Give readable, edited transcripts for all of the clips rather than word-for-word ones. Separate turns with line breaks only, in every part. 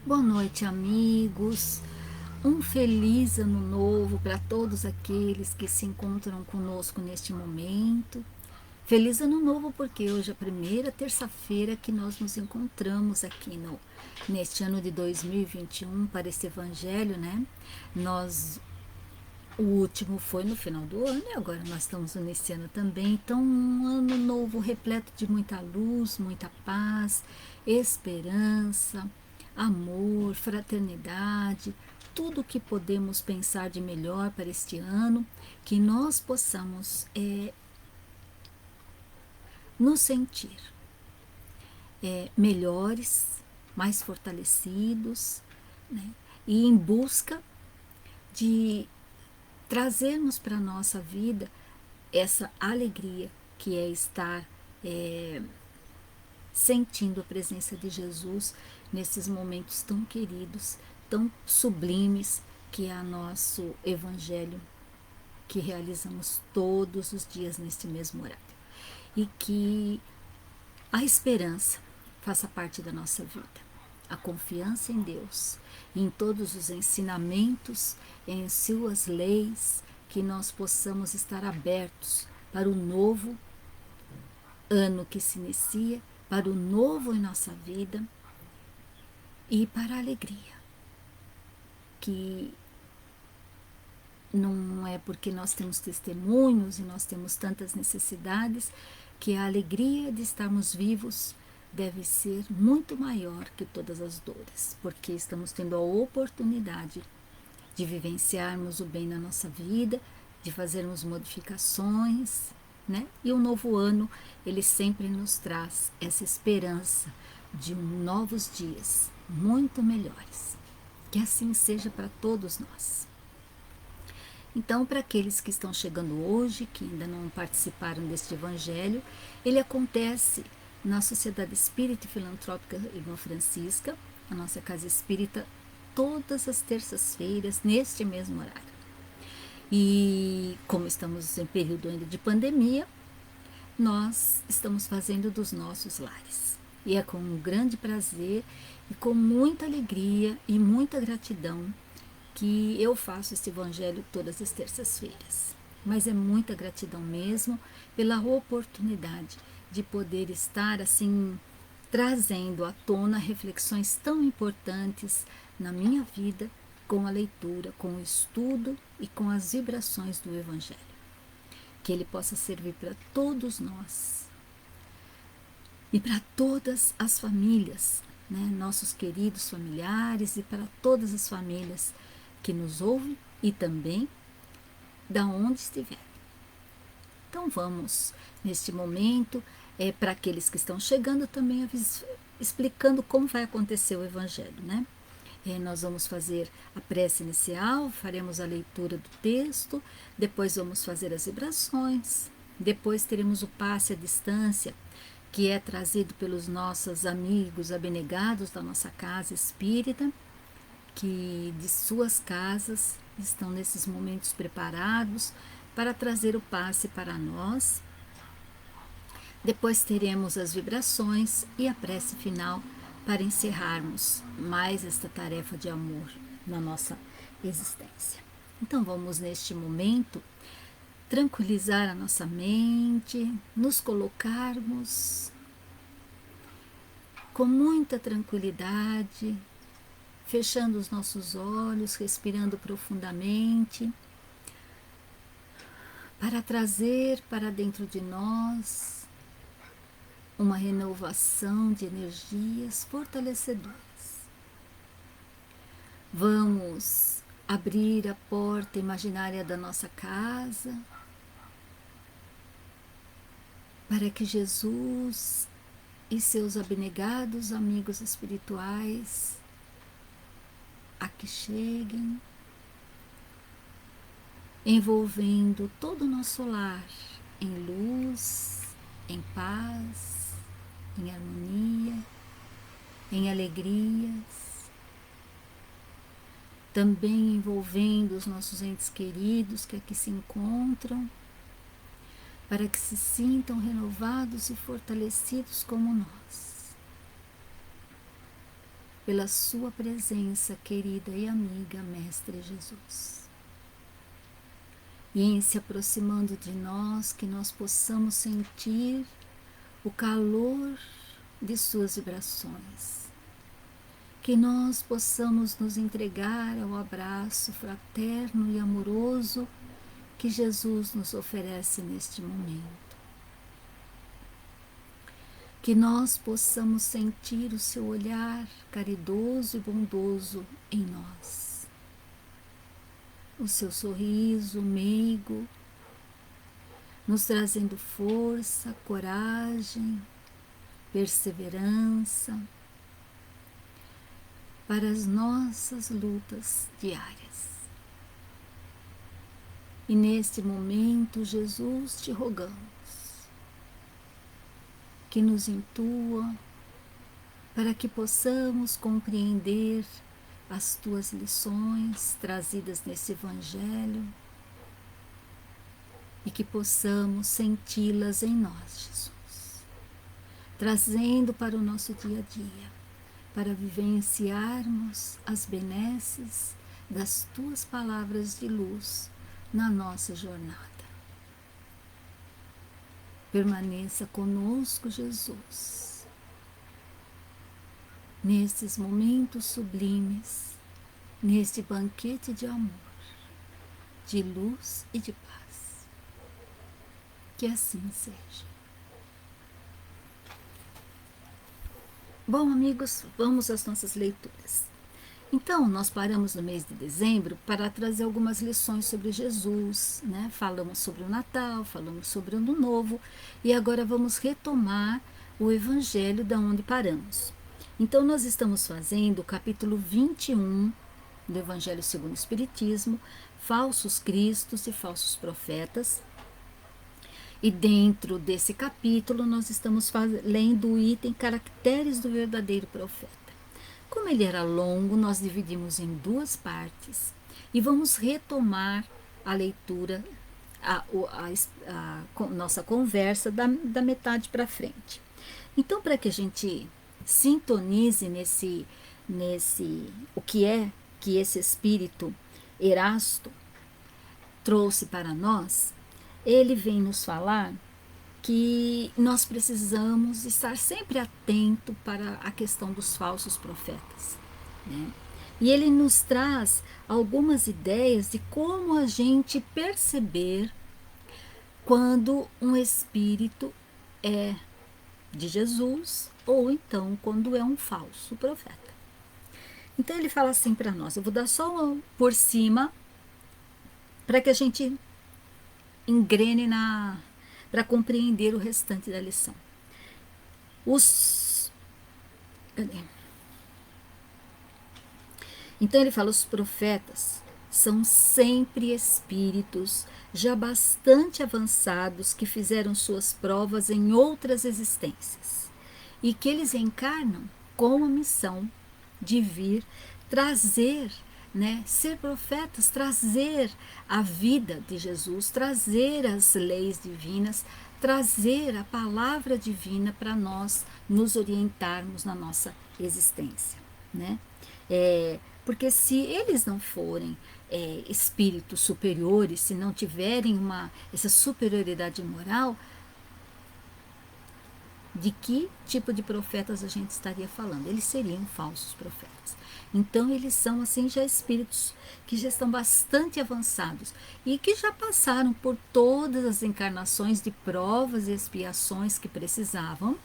Boa noite, amigos. Um feliz ano novo para todos aqueles que se encontram conosco neste momento. Feliz ano novo porque hoje é a primeira terça-feira que nós nos encontramos aqui neste ano de 2021 para esse evangelho, né? Nós o último foi no final do ano e agora nós estamos iniciando também. Então, um ano novo repleto de muita luz, muita paz, esperança, amor, fraternidade, tudo o que podemos pensar de melhor para este ano, que nós possamos nos sentir melhores, mais fortalecidos, né? E em busca de trazermos para a nossa vida essa alegria que é estar sentindo a presença de Jesus nesses momentos tão queridos, tão sublimes, que é o nosso Evangelho que realizamos todos os dias neste mesmo horário. E que a esperança faça parte da nossa vida, a confiança em Deus, em todos os ensinamentos, em suas leis, que nós possamos estar abertos para o novo ano que se inicia, para o novo em nossa vida e para a alegria, que não é porque nós temos testemunhos e nós temos tantas necessidades que a alegria de estarmos vivos deve ser muito maior que todas as dores, porque estamos tendo a oportunidade de vivenciarmos o bem na nossa vida, de fazermos modificações, né? E o novo ano, ele sempre nos traz essa esperança de novos dias muito melhores. Que assim seja para todos nós. Então, para aqueles que estão chegando hoje, que ainda não participaram deste evangelho, ele acontece na Sociedade Espírita e Filantrópica Irmã Francisca, a nossa casa espírita, todas as terças-feiras, neste mesmo horário. E como estamos em período ainda de pandemia, nós estamos fazendo dos nossos lares. E é com um grande prazer e com muita alegria e muita gratidão que eu faço este evangelho todas as terças-feiras. Mas é muita gratidão mesmo pela oportunidade de poder estar assim trazendo à tona reflexões tão importantes na minha vida com a leitura, com o estudo e com as vibrações do evangelho. Que ele possa servir para todos nós e para todas as famílias, né? Nossos queridos familiares e para todas as famílias que nos ouvem e também da onde estiver. Então vamos, neste momento, para aqueles que estão chegando também explicando como vai acontecer o Evangelho, né? Nós vamos fazer a prece inicial, faremos a leitura do texto, depois vamos fazer as vibrações, depois teremos o passe à distância, que é trazido pelos nossos amigos abnegados da nossa casa espírita, que de suas casas estão nesses momentos preparados para trazer o passe para nós. Depois teremos as vibrações e a prece final para encerrarmos mais esta tarefa de amor na nossa existência. Então vamos neste momento tranquilizar a nossa mente, nos colocarmos com muita tranquilidade, fechando os nossos olhos, respirando profundamente, para trazer para dentro de nós uma renovação de energias fortalecedoras. Vamos abrir a porta imaginária da nossa casa para que Jesus e seus abnegados amigos espirituais aqui cheguem, envolvendo todo o nosso lar em luz, em paz, em harmonia, em alegrias, também envolvendo os nossos entes queridos que aqui se encontram, para que se sintam renovados e fortalecidos como nós. pela sua presença, querida e amiga, Mestre Jesus. E em se aproximando de nós, que nós possamos sentir o calor de suas vibrações, que nós possamos nos entregar ao abraço fraterno e amoroso que Jesus nos oferece neste momento. Que nós possamos sentir o seu olhar caridoso e bondoso em nós, o seu sorriso meigo, nos trazendo força, coragem, perseverança para as nossas lutas diárias. E neste momento, Jesus, te rogamos que nos intua para que possamos compreender as tuas lições trazidas nesse Evangelho e que possamos senti-las em nós, Jesus, trazendo para o nosso dia a dia, para vivenciarmos as benesses das tuas palavras de luz na nossa jornada. Permaneça conosco, Jesus, nesses momentos sublimes, neste banquete de amor, de luz e de paz. Que assim seja. Bom, amigos, vamos às nossas leituras. Então, nós paramos no mês de dezembro para trazer algumas lições sobre Jesus, né? Falamos sobre o Natal, falamos sobre o Ano Novo e agora vamos retomar o Evangelho da onde paramos. Então, nós estamos fazendo o capítulo 21 do Evangelho segundo o Espiritismo, falsos cristos e falsos profetas. E dentro desse capítulo, nós estamos lendo o item Caracteres do Verdadeiro Profeta. Como ele era longo, nós dividimos em duas partes e vamos retomar a leitura, a nossa conversa da metade para frente. Então, para que a gente sintonize nesse o que é que esse espírito Erasto trouxe para nós, ele vem nos falar que nós precisamos estar sempre atento para a questão dos falsos profetas, né? E ele nos traz algumas ideias de como a gente perceber quando um espírito é de Jesus ou então quando é um falso profeta. Então ele fala assim para nós, eu vou dar só por cima para que a gente engrene para compreender o restante da lição. Então ele fala, os profetas são sempre espíritos já bastante avançados que fizeram suas provas em outras existências e que eles encarnam com a missão de vir trazer, né, ser profetas, trazer a vida de Jesus, trazer as leis divinas, trazer a palavra divina para nós nos orientarmos na nossa existência, né? Porque se eles não forem espíritos superiores, se não tiverem essa superioridade moral, de que tipo de profetas a gente estaria falando? Eles seriam falsos profetas. Então, eles são, assim, já espíritos que já estão bastante avançados e que já passaram por todas as encarnações de provas e expiações que precisavam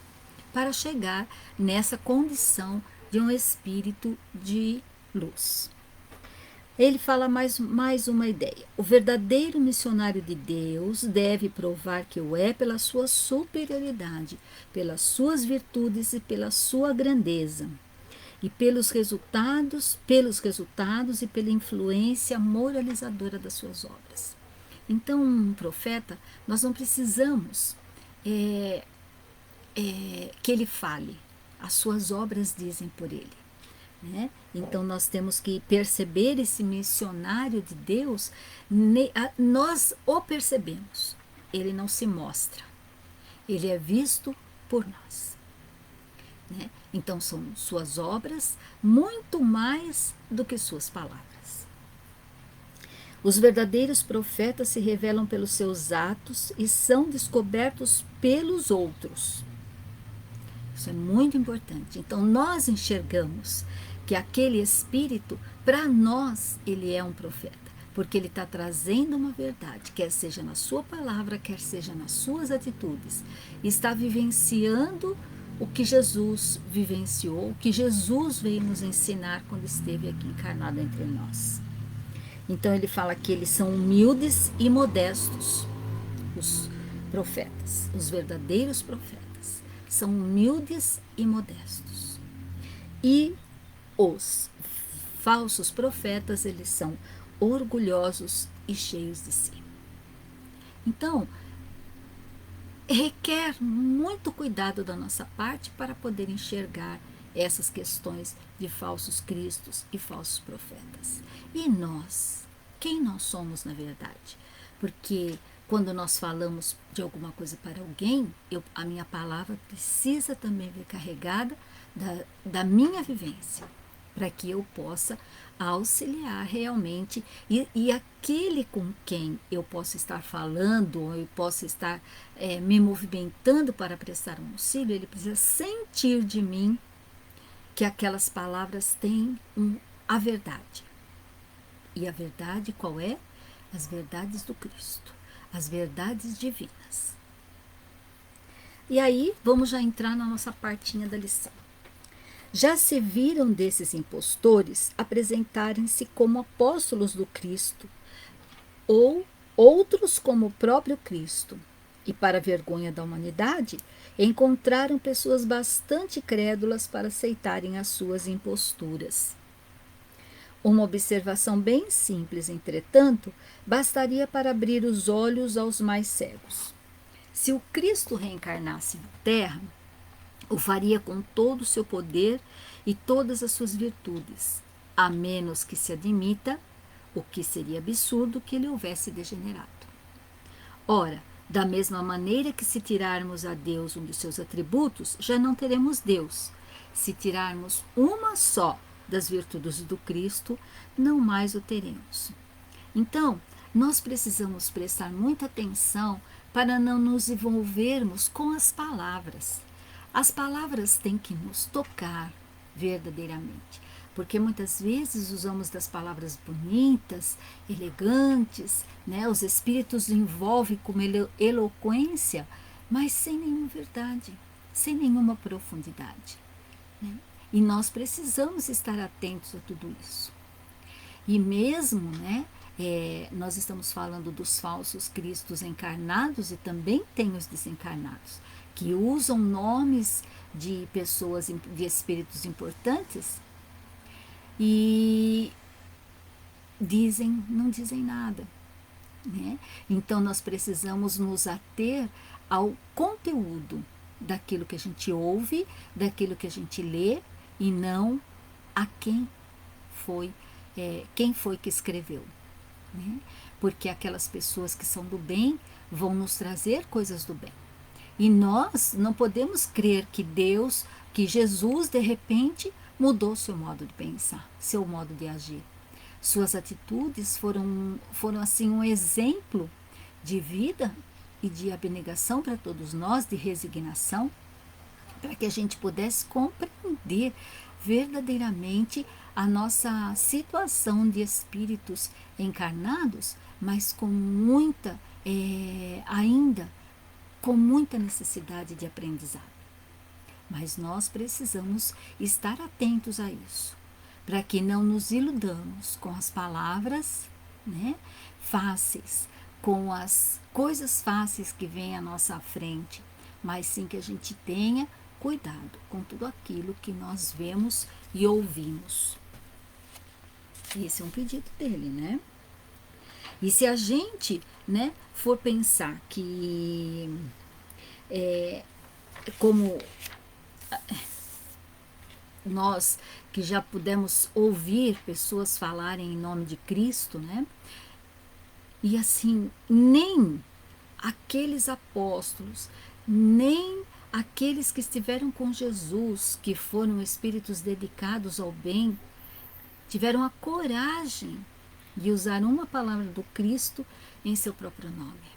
para chegar nessa condição de um espírito de luz. Ele fala mais uma ideia. O verdadeiro missionário de Deus deve provar que o é pela sua superioridade, pelas suas virtudes e pela sua grandeza, e pelos resultados e pela influência moralizadora das suas obras. Então, um profeta, nós não precisamos que ele fale, as suas obras dizem por ele, né? Então nós temos que perceber esse missionário de Deus, nós o percebemos, ele não se mostra, ele é visto por nós. né? Então são suas obras muito mais do que suas palavras. Os verdadeiros profetas se revelam pelos seus atos e são descobertos pelos outros. Isso é muito importante. Então nós enxergamos que aquele espírito, para nós, ele é um profeta, porque ele está trazendo uma verdade, quer seja na sua palavra, quer seja nas suas atitudes. Está vivenciando o que Jesus vivenciou, o que Jesus veio nos ensinar quando esteve aqui encarnado entre nós. Então ele fala que eles são humildes e modestos, os profetas, os verdadeiros profetas, são humildes e modestos. E os falsos profetas, eles são orgulhosos e cheios de si. Então, requer muito cuidado da nossa parte para poder enxergar essas questões de falsos cristos e falsos profetas. E nós, quem nós somos na verdade? Porque quando nós falamos de alguma coisa para alguém, a minha palavra precisa também vir carregada da minha vivência, para que eu possa auxiliar realmente, e aquele com quem eu posso estar falando, ou eu posso estar me movimentando para prestar um auxílio, ele precisa sentir de mim que aquelas palavras têm a verdade. E a verdade qual é? As verdades do Cristo, as verdades divinas. E aí, vamos já entrar na nossa partinha da lição. Já se viram desses impostores apresentarem-se como apóstolos do Cristo, ou outros como o próprio Cristo, e para a vergonha da humanidade, encontraram pessoas bastante crédulas para aceitarem as suas imposturas. Uma observação bem simples, entretanto, bastaria para abrir os olhos aos mais cegos. Se o Cristo reencarnasse na Terra, o faria com todo o seu poder e todas as suas virtudes, a menos que se admita, o que seria absurdo, que ele houvesse degenerado. Ora, da mesma maneira que se tirarmos a Deus um dos seus atributos, já não teremos Deus. Se tirarmos uma só das virtudes do Cristo, não mais o teremos. Então, nós precisamos prestar muita atenção para não nos envolvermos com as palavras. As palavras têm que nos tocar verdadeiramente, porque muitas vezes usamos das palavras bonitas, elegantes, né? Os espíritos envolvem com eloquência, mas sem nenhuma verdade, sem nenhuma profundidade, né? E nós precisamos estar atentos a tudo isso. E mesmo, né, nós estamos falando dos falsos cristos encarnados, e também tem os desencarnados, que usam nomes de pessoas, de espíritos importantes, e não dizem nada, né? Então nós precisamos nos ater ao conteúdo daquilo que a gente ouve, daquilo que a gente lê, e não a quem foi que escreveu, né? Porque aquelas pessoas que são do bem vão nos trazer coisas do bem. E nós não podemos crer que Deus, que Jesus, de repente, mudou seu modo de pensar, seu modo de agir. Suas atitudes foram assim um exemplo de vida e de abnegação para todos nós, de resignação, para que a gente pudesse compreender verdadeiramente a nossa situação de espíritos encarnados, mas com muita, ainda com muita necessidade de aprendizado. Mas nós precisamos estar atentos a isso, para que não nos iludamos com as palavras, né, fáceis, com as coisas fáceis que vêm à nossa frente, mas sim que a gente tenha cuidado com tudo aquilo que nós vemos e ouvimos. Esse é um pedido dele, né? E se a gente, né, for pensar que como nós que já pudemos ouvir pessoas falarem em nome de Cristo, né? E assim, nem aqueles apóstolos, nem Aqueles que estiveram com Jesus, que foram espíritos dedicados ao bem, tiveram a coragem de usar uma palavra do Cristo em seu próprio nome.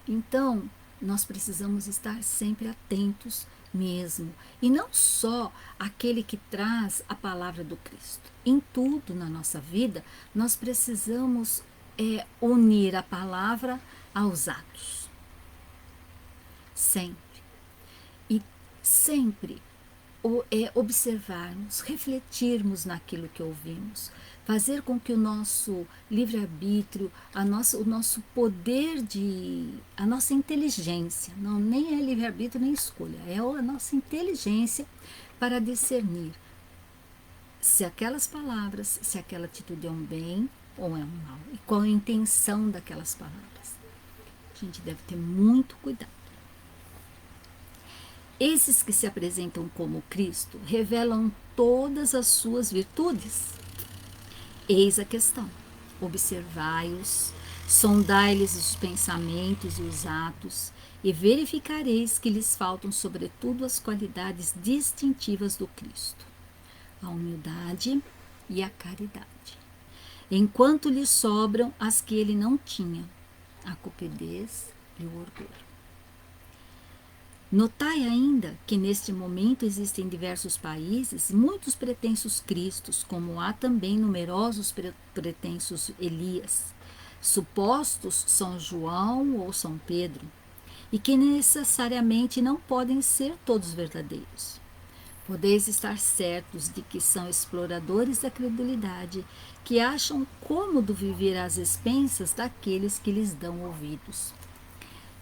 Então, nós precisamos estar sempre atentos mesmo. E não só aquele que traz a palavra do Cristo. Em tudo na nossa vida, nós precisamos unir a palavra aos atos. Sempre. E sempre observarmos, refletirmos naquilo que ouvimos, fazer com que o nosso livre-arbítrio, o nosso poder a nossa inteligência, não nem é livre-arbítrio nem escolha, é a nossa inteligência para discernir se aquelas palavras, se aquela atitude é um bem ou é um mal, e qual a intenção daquelas palavras. A gente deve ter muito cuidado. Esses que se apresentam como Cristo revelam todas as suas virtudes. Eis a questão: observai-os, sondai-lhes os pensamentos e os atos, e verificareis que lhes faltam sobretudo as qualidades distintivas do Cristo, a humildade e a caridade, enquanto lhes sobram as que ele não tinha, a cupidez e o orgulho. Notai ainda que neste momento existem em diversos países muitos pretensos cristos, como há também numerosos pretensos Elias, supostos São João ou São Pedro, e que necessariamente não podem ser todos verdadeiros. Podeis estar certos de que são exploradores da credulidade, que acham cômodo viver às expensas daqueles que lhes dão ouvidos.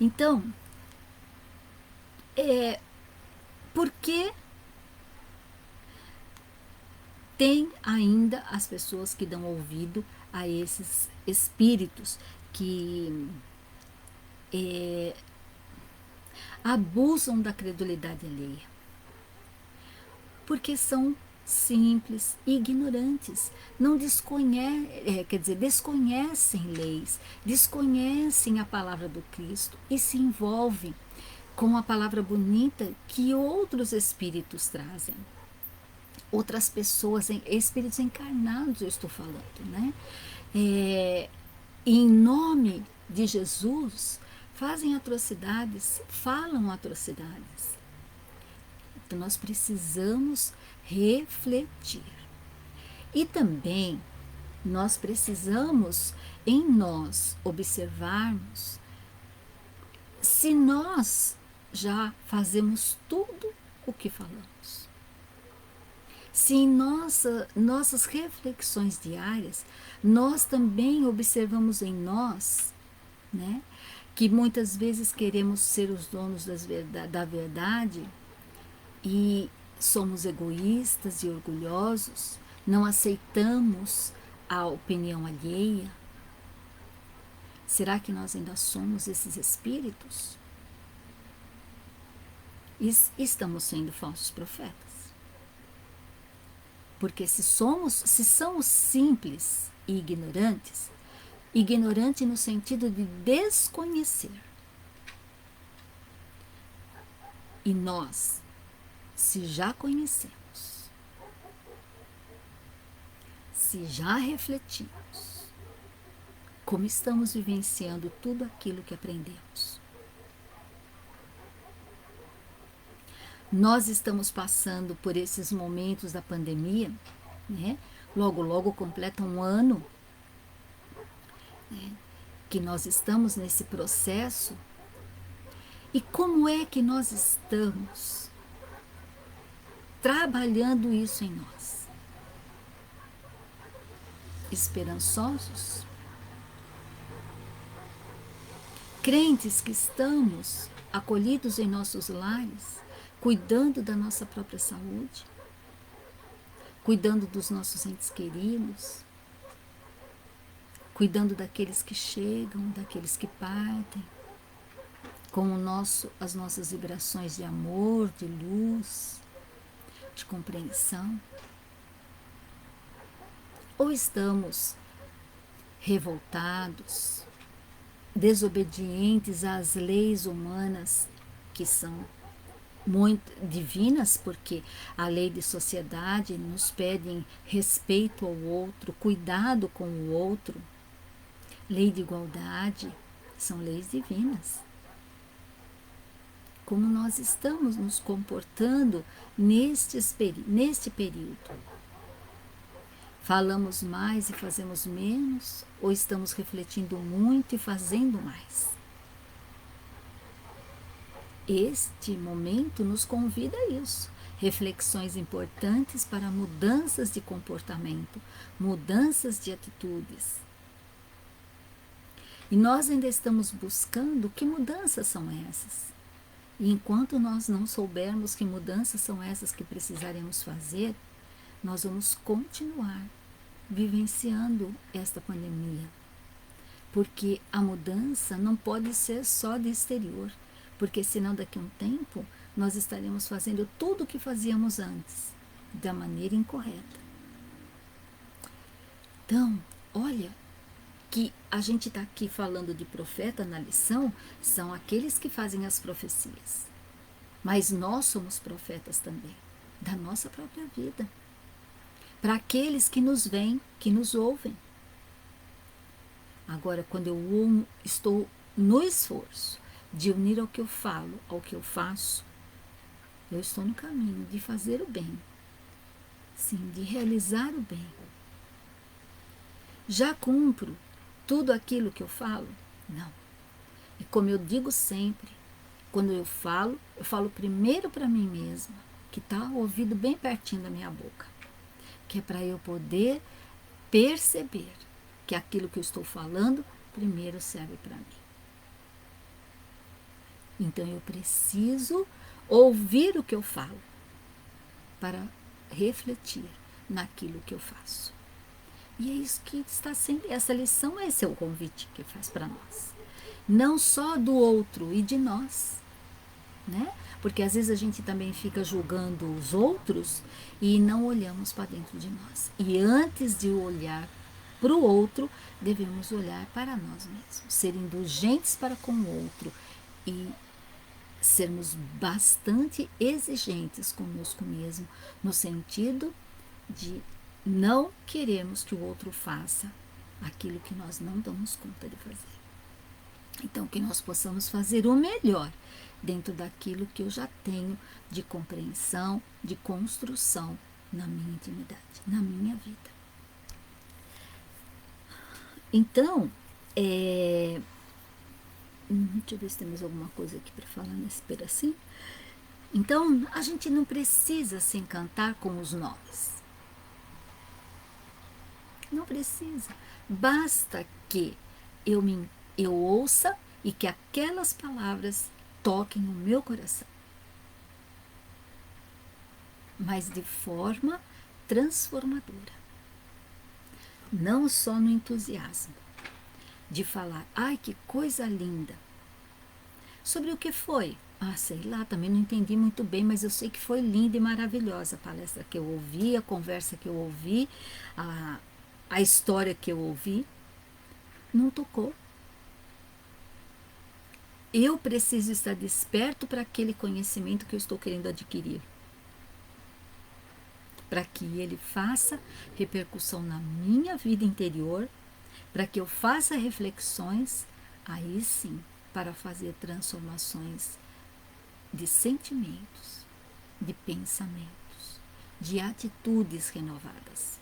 Então, porque tem ainda as pessoas que dão ouvido a esses espíritos que abusam da credulidade alheia, porque são simples, ignorantes, não desconhecem leis, desconhecem a palavra do Cristo e se envolvem com a palavra bonita que outros espíritos trazem. Outras pessoas, espíritos encarnados, eu estou falando, né? Em nome de Jesus, fazem atrocidades, falam atrocidades. Então, nós precisamos refletir. E também, nós precisamos, em nós, observarmos se nós já fazemos tudo o que falamos. Se em nossas reflexões diárias, nós também observamos em nós, né, que muitas vezes queremos ser os donos da verdade e somos egoístas e orgulhosos, não aceitamos a opinião alheia. Será que nós ainda somos esses espíritos? Estamos sendo falsos profetas. Porque se somos simples e ignorantes, ignorante no sentido de desconhecer. E nós, se já conhecemos, se já refletimos, como estamos vivenciando tudo aquilo que aprendemos. Nós estamos passando por esses momentos da pandemia, né? Logo, logo completa um ano, né, que nós estamos nesse processo. E como é que nós estamos trabalhando isso em nós? Esperançosos? Crentes que estamos acolhidos em nossos lares, cuidando da nossa própria saúde, cuidando dos nossos entes queridos, cuidando daqueles que chegam, daqueles que partem, com as nossas vibrações de amor, de luz, de compreensão? Ou estamos revoltados, desobedientes às leis humanas que são muito divinas, porque a lei de sociedade nos pede respeito ao outro, cuidado com o outro. Lei de igualdade são leis divinas. Como nós estamos nos comportando neste período? Falamos mais e fazemos menos, ou estamos refletindo muito e fazendo mais? Este momento nos convida a isso. Reflexões importantes para mudanças de comportamento, mudanças de atitudes. E nós ainda estamos buscando que mudanças são essas. E enquanto nós não soubermos que mudanças são essas que precisaremos fazer, nós vamos continuar vivenciando esta pandemia. Porque a mudança não pode ser só de exterior, porque senão daqui a um tempo nós estaremos fazendo tudo o que fazíamos antes, da maneira incorreta. Então, olha, que a gente está aqui falando de profeta na lição, são aqueles que fazem as profecias. Mas nós somos profetas também, da nossa própria vida. Para aqueles que nos veem, que nos ouvem. Agora, quando eu estou no esforço de unir ao que eu falo, ao que eu faço, eu estou no caminho de fazer o bem. Sim, de realizar o bem. Já cumpro tudo aquilo que eu falo? Não. E como eu digo sempre, quando eu falo primeiro para mim mesma, que está o ouvido bem pertinho da minha boca, que é para eu poder perceber que aquilo que eu estou falando primeiro serve para mim. Então eu preciso ouvir o que eu falo para refletir naquilo que eu faço. E é isso que está sempre, essa lição, esse é o convite que faz para nós. Não só do outro e de nós, né? Porque às vezes a gente também fica julgando os outros e não olhamos para dentro de nós. E antes de olhar para o outro, devemos olhar para nós mesmos, ser indulgentes para com o outro e sermos bastante exigentes conosco mesmo, no sentido de não queremos que o outro faça aquilo que nós não damos conta de fazer. Então, que nós possamos fazer o melhor dentro daquilo que eu já tenho de compreensão, de construção na minha intimidade, na minha vida. Então, deixa eu ver se temos alguma coisa aqui para falar nesse pedacinho. Então, a gente não precisa se encantar com os nomes. Não precisa. Basta que eu ouça e que aquelas palavras toquem no meu coração. Mas de forma transformadora. Não só no entusiasmo de falar, ai que coisa linda. Sobre o que foi? Sei lá, também não entendi muito bem, mas eu sei que foi linda e maravilhosa a palestra que eu ouvi, a conversa que eu ouvi, a história que eu ouvi. Não tocou. Eu preciso estar desperto para aquele conhecimento que eu estou querendo adquirir. Para que ele faça repercussão na minha vida interior, para que eu faça reflexões, aí sim, para fazer transformações de sentimentos, de pensamentos, de atitudes renovadas.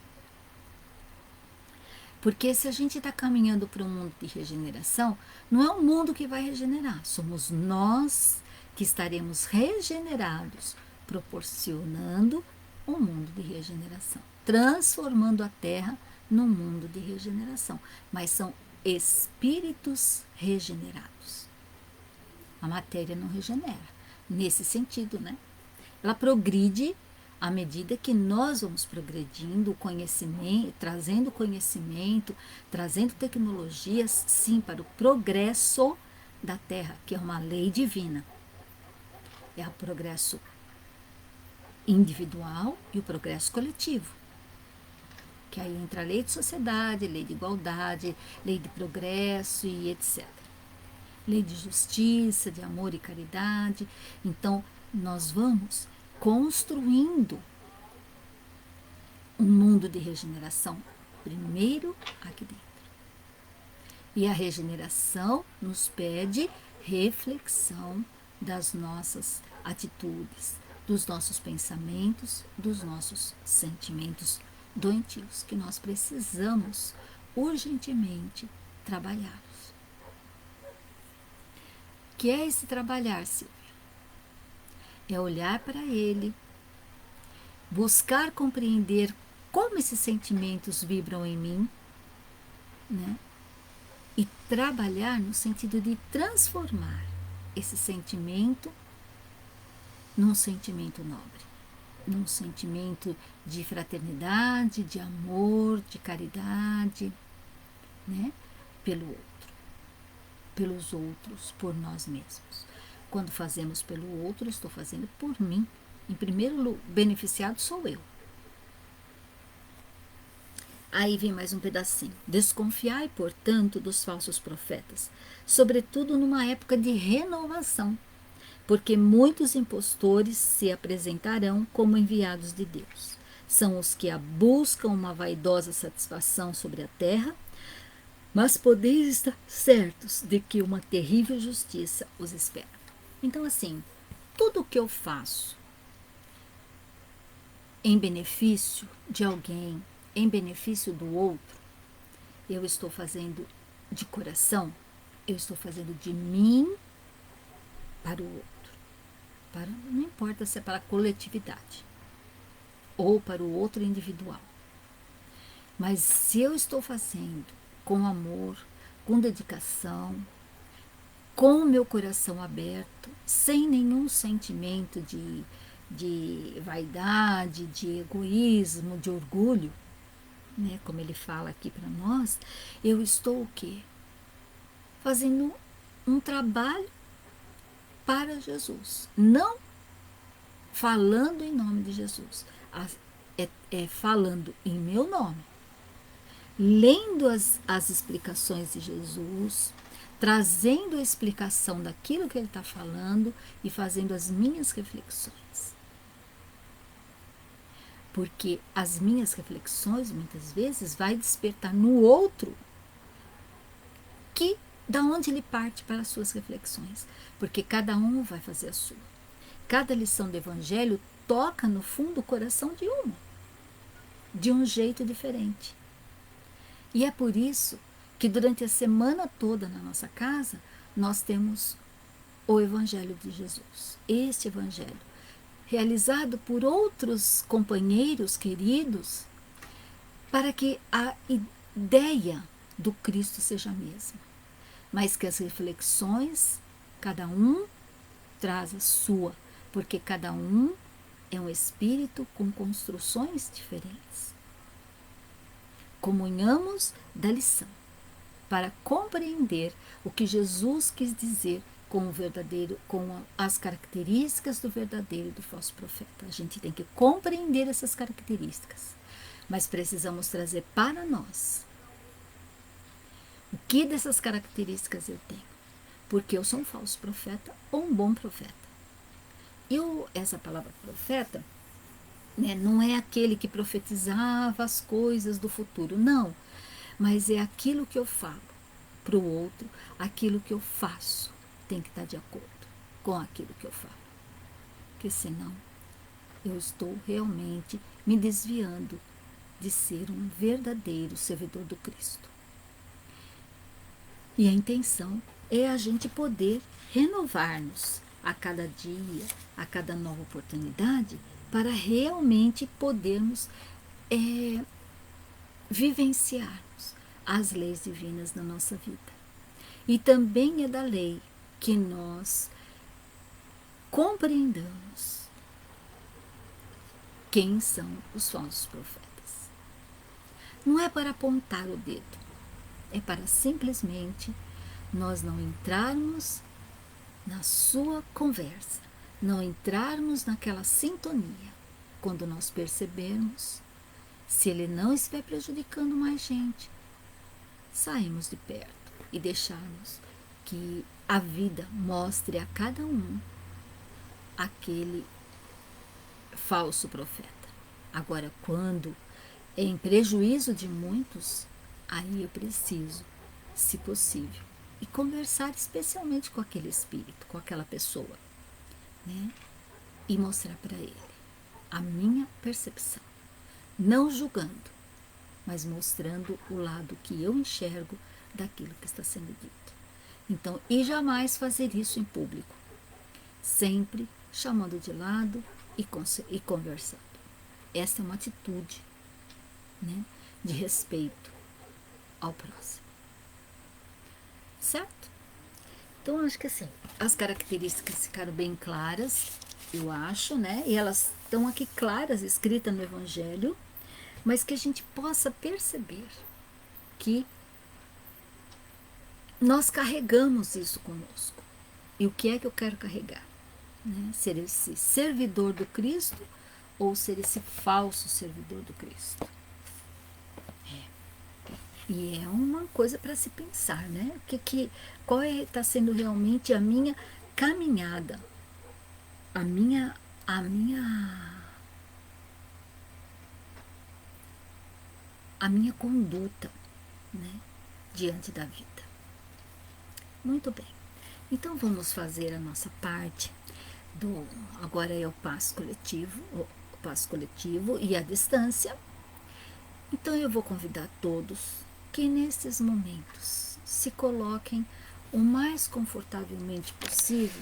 Porque se a gente está caminhando para um mundo de regeneração, não é o mundo que vai regenerar, somos nós que estaremos regenerados, proporcionando um mundo de regeneração, transformando a Terra num mundo de regeneração. Mas são espíritos regenerados. A matéria não regenera, nesse sentido, né? Ela progride à medida que nós vamos progredindo, o conhecimento, trazendo tecnologias, sim, para o progresso da Terra, que é uma lei divina. É o progresso individual e o progresso coletivo. Que aí entra a lei de sociedade, lei de igualdade, lei de progresso e etc. Lei de justiça, de amor e caridade. Então, nós vamos construindo um mundo de regeneração, primeiro aqui dentro. E a regeneração nos pede reflexão das nossas atitudes, dos nossos pensamentos, dos nossos sentimentos doentios, que nós precisamos urgentemente trabalhar. O que é esse trabalhar, Silvia? É olhar para ele, buscar compreender como esses sentimentos vibram em mim, né? E trabalhar no sentido de transformar esse sentimento num sentimento nobre, num sentimento de fraternidade, de amor, de caridade, né? Pelo outro, pelos outros, por nós mesmos. Quando fazemos pelo outro, estou fazendo por mim. Em primeiro lugar, beneficiado sou eu. Aí vem mais um pedacinho. Desconfiai, portanto, dos falsos profetas, sobretudo numa época de renovação, porque muitos impostores se apresentarão como enviados de Deus. São os que buscam uma vaidosa satisfação sobre a terra, mas podeis estar certos de que uma terrível justiça os espera. Então, assim, tudo o que eu faço em benefício de alguém, em benefício do outro, eu estou fazendo de coração, eu estou fazendo de mim para o outro. Não importa se é para a coletividade ou para o outro individual. Mas se eu estou fazendo com amor, com dedicação, com o meu coração aberto, sem nenhum sentimento de vaidade, de egoísmo, de orgulho, né, como ele fala aqui para nós, eu estou o quê? Fazendo um trabalho para Jesus, não falando em nome de Jesus, é falando em meu nome, lendo as explicações de Jesus, trazendo a explicação daquilo que ele está falando e fazendo as minhas reflexões. Porque as minhas reflexões, muitas vezes, vai despertar no outro que da onde ele parte para as suas reflexões. Porque cada um vai fazer a sua. Cada lição do Evangelho toca no fundo o coração de uma, de um jeito diferente. E é por isso que durante a semana toda na nossa casa, nós temos o Evangelho de Jesus. Este Evangelho, realizado por outros companheiros queridos, para que a ideia do Cristo seja a mesma, mas que as reflexões, cada um traz a sua, porque cada um é um espírito com construções diferentes. Comunhamos da lição, para compreender o que Jesus quis dizer com o verdadeiro, com as características do verdadeiro e do falso profeta. A gente tem que compreender essas características, mas precisamos trazer para nós o que dessas características eu tenho, porque eu sou um falso profeta ou um bom profeta. Essa palavra profeta, né, não é aquele que profetizava as coisas do futuro, não, mas é aquilo que eu falo para o outro, aquilo que eu faço tem que estar de acordo com aquilo que eu falo, porque senão eu estou realmente me desviando de ser um verdadeiro servidor do Cristo. E a intenção é a gente poder renovar-nos a cada dia, a cada nova oportunidade, para realmente podermos vivenciarmos as leis divinas na nossa vida. E também é da lei que nós compreendamos quem são os falsos profetas. Não é para apontar o dedo, é para simplesmente nós não entrarmos na sua conversa, não entrarmos naquela sintonia. Quando nós percebermos, se ele não estiver prejudicando mais gente, saímos de perto e deixarmos que a vida mostre a cada um aquele falso profeta. Agora, quando é em prejuízo de muitos, aí eu preciso, se possível, e conversar especialmente com aquele espírito, com aquela pessoa, né? E mostrar para ele a minha percepção, não julgando, mas mostrando o lado que eu enxergo daquilo que está sendo dito. Então, e jamais fazer isso em público, sempre chamando de lado e conversando. Essa é uma atitude, né, de respeito ao próximo. Certo? Então, acho que assim, as características ficaram bem claras, eu acho, né? E elas estão aqui claras, escritas no Evangelho, mas que a gente possa perceber que nós carregamos isso conosco. E o que é que eu quero carregar? Né? Ser esse servidor do Cristo ou ser esse falso servidor do Cristo? E é uma coisa para se pensar, né? Qual está sendo realmente a minha caminhada, a minha, a minha, a minha conduta, né? Diante da vida. Muito bem. Então vamos fazer a nossa parte do. Agora é o passo coletivo e a distância. Então eu vou convidar todos que nesses momentos se coloquem o mais confortavelmente possível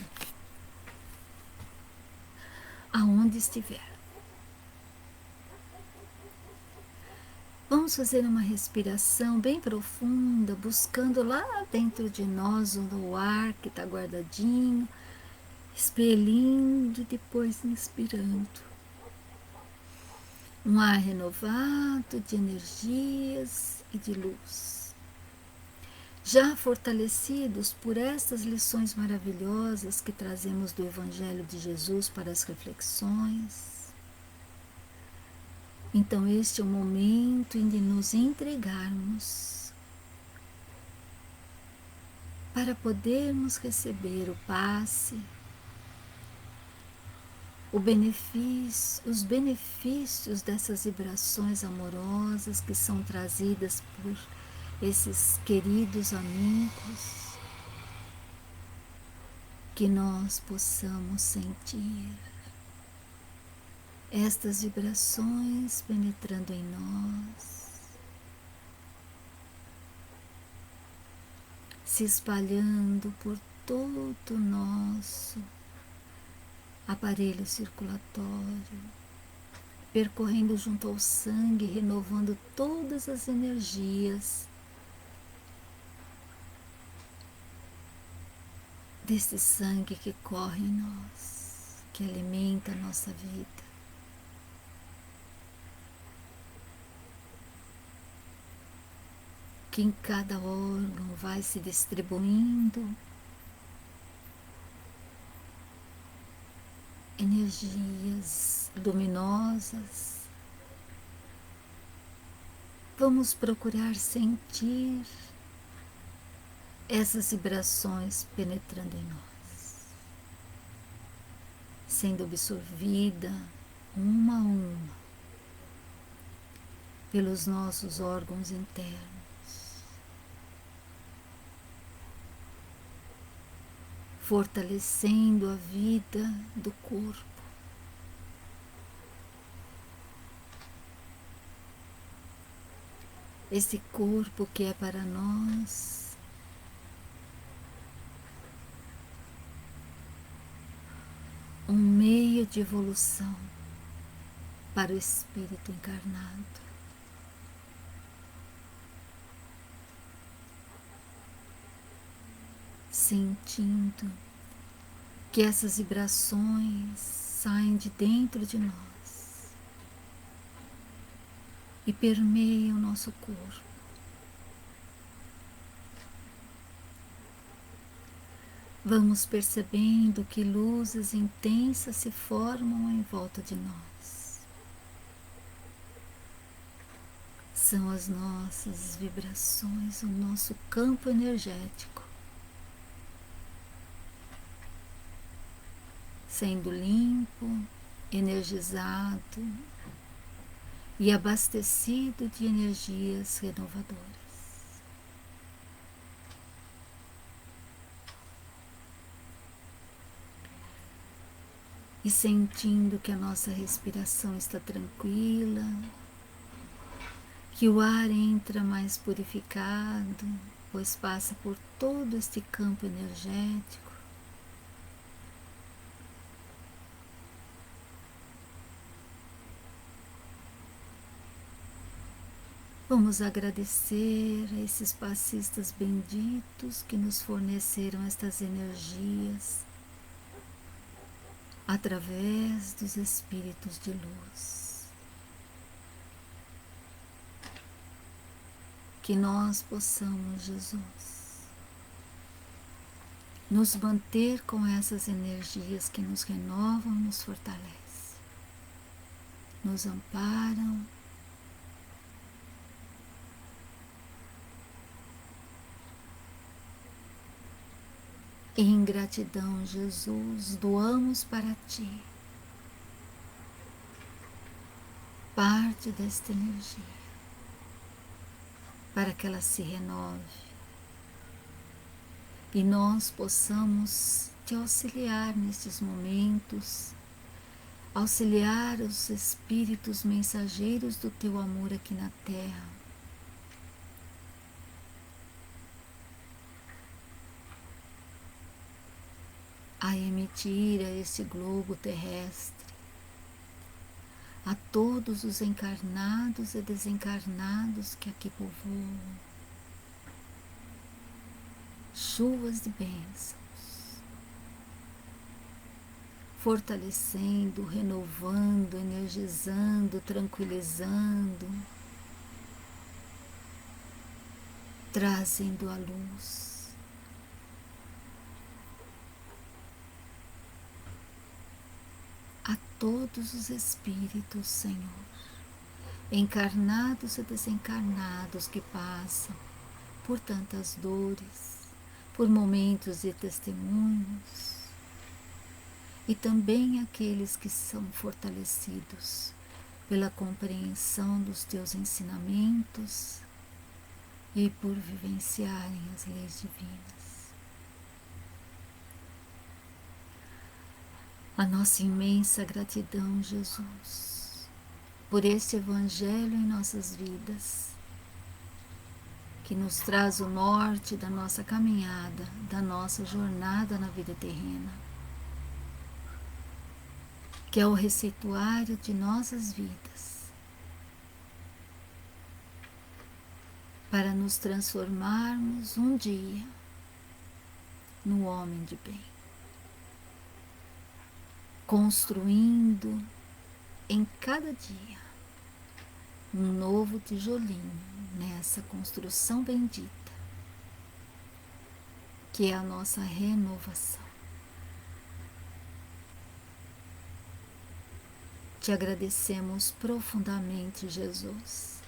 aonde estiver. Vamos fazer uma respiração bem profunda, buscando lá dentro de nós o ar que está guardadinho, expelindo e depois inspirando. Um ar renovado de energias e de luz. Já fortalecidos por estas lições maravilhosas que trazemos do Evangelho de Jesus para as reflexões, então este é o momento de nos entregarmos para podermos receber o passe, os benefícios dessas vibrações amorosas que são trazidas por esses queridos amigos, que nós possamos sentir estas vibrações penetrando em nós, se espalhando por todo o nosso aparelho circulatório, percorrendo junto ao sangue, renovando todas as energias desse sangue que corre em nós, que alimenta a nossa vida. Que em cada órgão vai se distribuindo energias luminosas. Vamos procurar sentir essas vibrações penetrando em nós, sendo absorvida uma a uma pelos nossos órgãos internos, fortalecendo a vida do corpo. Esse corpo que é para nós um meio de evolução para o espírito encarnado. Sentindo que essas vibrações saem de dentro de nós e permeiam o nosso corpo. Vamos percebendo que luzes intensas se formam em volta de nós. São as nossas vibrações, o nosso campo energético. sendo limpo, energizado e abastecido de energias renovadoras. E sentindo que a nossa respiração está tranquila, que o ar entra mais purificado, pois passa por todo este campo energético. Vamos agradecer a esses passistas benditos que nos forneceram estas energias através dos espíritos de luz. Que nós possamos, Jesus, nos manter com essas energias que nos renovam, nos fortalecem, nos amparam. E em gratidão, Jesus, doamos para Ti parte desta energia, para que ela se renove e nós possamos Te auxiliar nestes momentos, auxiliar os espíritos mensageiros do Teu amor aqui na Terra, a emitir a esse globo terrestre, a todos os encarnados e desencarnados que aqui povoam, chuvas de bênçãos, fortalecendo, renovando, energizando, tranquilizando, trazendo a luz. A todos os espíritos, Senhor, encarnados e desencarnados que passam por tantas dores, por momentos de testemunhos, e também aqueles que são fortalecidos pela compreensão dos Teus ensinamentos e por vivenciarem as leis divinas. A nossa imensa gratidão, Jesus, por este Evangelho em nossas vidas, que nos traz o norte da nossa caminhada, da nossa jornada na vida terrena, que é o receituário de nossas vidas, para nos transformarmos um dia no homem de bem, construindo em cada dia um novo tijolinho nessa construção bendita, que é a nossa renovação. Te agradecemos profundamente, Jesus,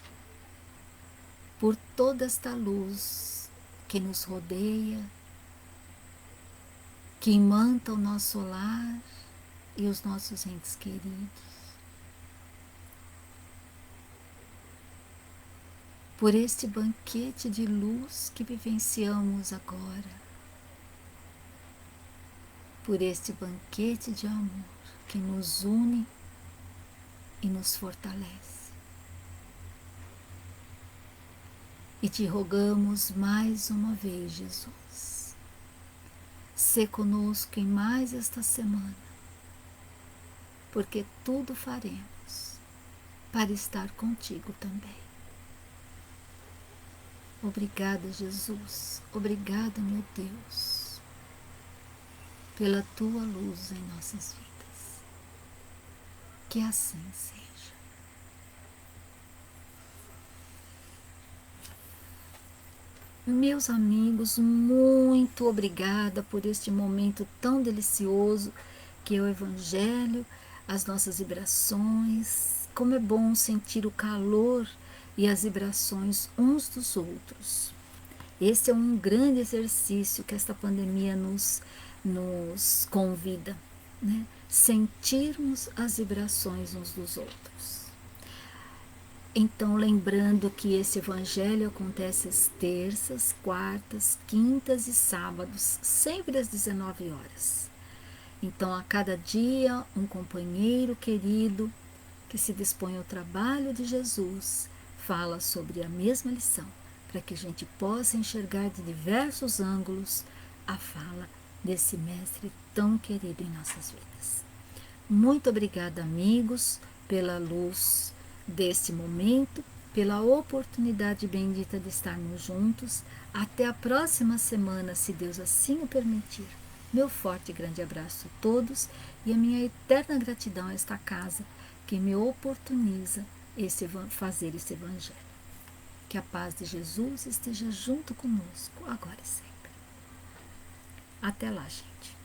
por toda esta luz que nos rodeia, que imanta o nosso lar e os nossos entes queridos, por este banquete de luz que vivenciamos agora, por este banquete de amor que nos une e nos fortalece. E te rogamos mais uma vez, Jesus, sê conosco em mais esta semana, porque tudo faremos para estar contigo também. Obrigada, Jesus, obrigada, meu Deus, pela tua luz em nossas vidas. Que assim seja. Meus amigos, muito obrigada por este momento tão delicioso que é o Evangelho, as nossas vibrações. Como é bom sentir o calor e as vibrações uns dos outros. Esse é um grande exercício que esta pandemia nos convida. né, sentirmos as vibrações uns dos outros. Então, lembrando que esse evangelho acontece às terças, quartas, quintas e sábados, sempre às 19 horas. Então, a cada dia, um companheiro querido que se dispõe ao trabalho de Jesus fala sobre a mesma lição, para que a gente possa enxergar de diversos ângulos a fala desse mestre tão querido em nossas vidas. Muito obrigada, amigos, pela luz deste momento, pela oportunidade bendita de estarmos juntos. Até a próxima semana, se Deus assim o permitir. Meu forte e grande abraço a todos e a minha eterna gratidão a esta casa que me oportuniza fazer esse evangelho. Que a paz de Jesus esteja junto conosco, agora e sempre. Até lá, gente.